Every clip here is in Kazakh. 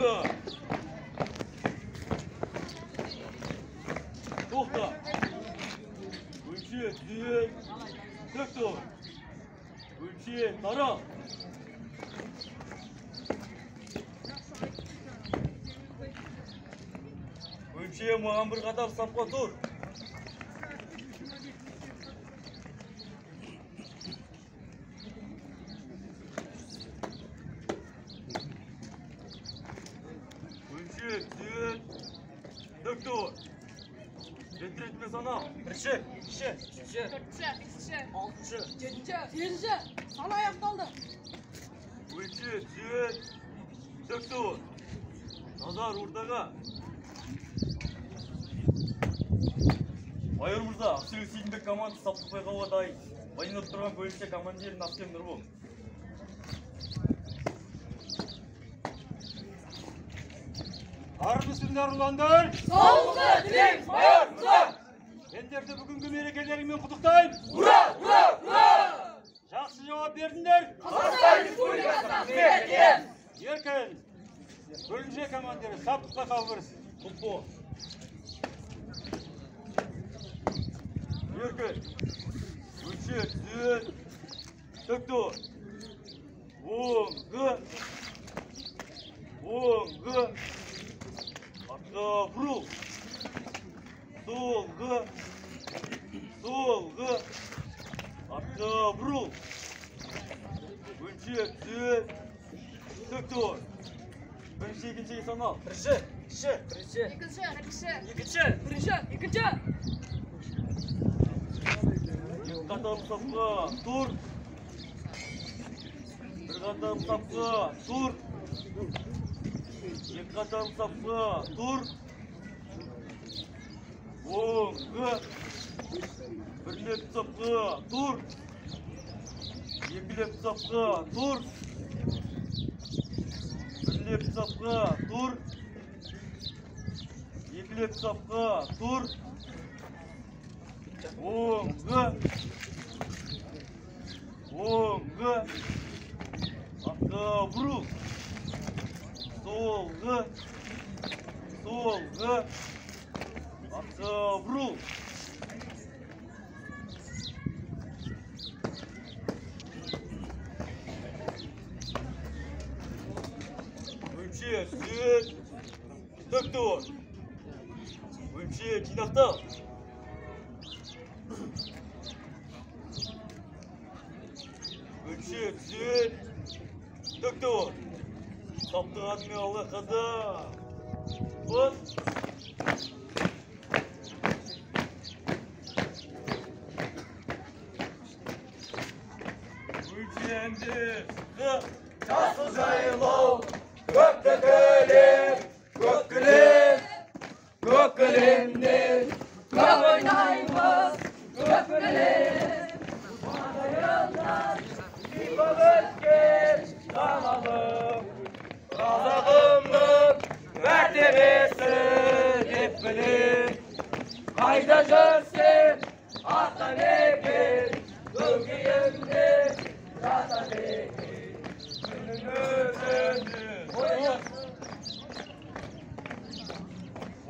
Orunda. Toxta. Ölçü, düğün. Tök dur. Ölçü, tara. Ölçüye mağan bir kadar sapqa dur. Ölçü, düğün. Tök dur. Getir etme sana. Birşi, işi. Üçüncü, beşinci, Altıncı. yedinci, sekizinci. Sana ayak kaldı. Ölçü, düğün. Tök dur. Nazar urdaga. Майор мырза, Ақселеу Сейдімбек командасы саптық байқауға дайын. Майынып тұрған бөлімше командирін Ақкен Нұрбол. Армысыңдар ұландар? Sağlıklı dileyim Mayor Mırza. Сендерді бүгінгі мерекелеріңмен құттықтаймын. Ura, ura, ura. Жақсы жауап бердіңдер. Қазақстан Республикасына қызмет етемін. Еркін, бөлімше командирі саптыққа қалдырсын. Тұлпо. Еркін. Өлшек, түзет. Төкті. Оңғы. Оңғы. Артқа бұрыл. Солғы. Солғы. Артқа бұрыл. Өлшек, түзет. Төкті. Бірінші, екіншіге санал. Бірінші, іші. Бірінші. İkinci, birinci, ikinci. Қатар сапқа тұр. Бір қатар сапқа тұр. Екі қатар сапқа тұр. Оңғы. Бірлеп сапқа тұр. Екілеп сапқа тұр. Бірлеп сапқа тұр. Екілеп сапқа тұр. Оңғы. Оңғы. Артқа бұрыл. Солғы. Солғы. Артқа бұрыл. Өлшек, түзет. Төкті ор. Өлшек, жинақта. Ölçü, düzün, döktü o. Saptı admi Allah kaza. Bas. Ölçü endi. Nasıl sayılov, gök dökülür, gök gülür, gök gülünür, Gök oynayımız, gök gülelim. özgür, sanalım, kazağımın mertebesi hep bilir. Hayda görsün, atan ekir, bölgeyimdir, yatan ekir. Günümüzün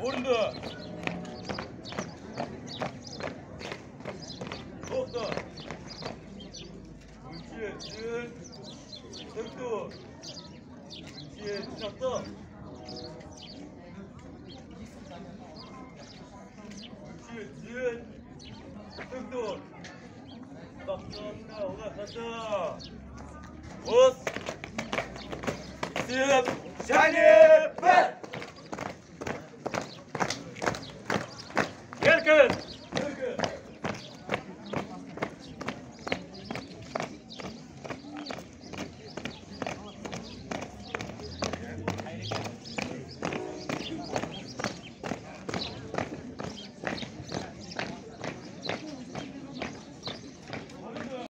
Orunda. Toxta. Ölçü, düzün, döktü o. Ölçü, jinaqta. Ölçü, düzün, döktü o. Saptı admi Allah kaza. Bas. Sip. Şenip ver. Erkin.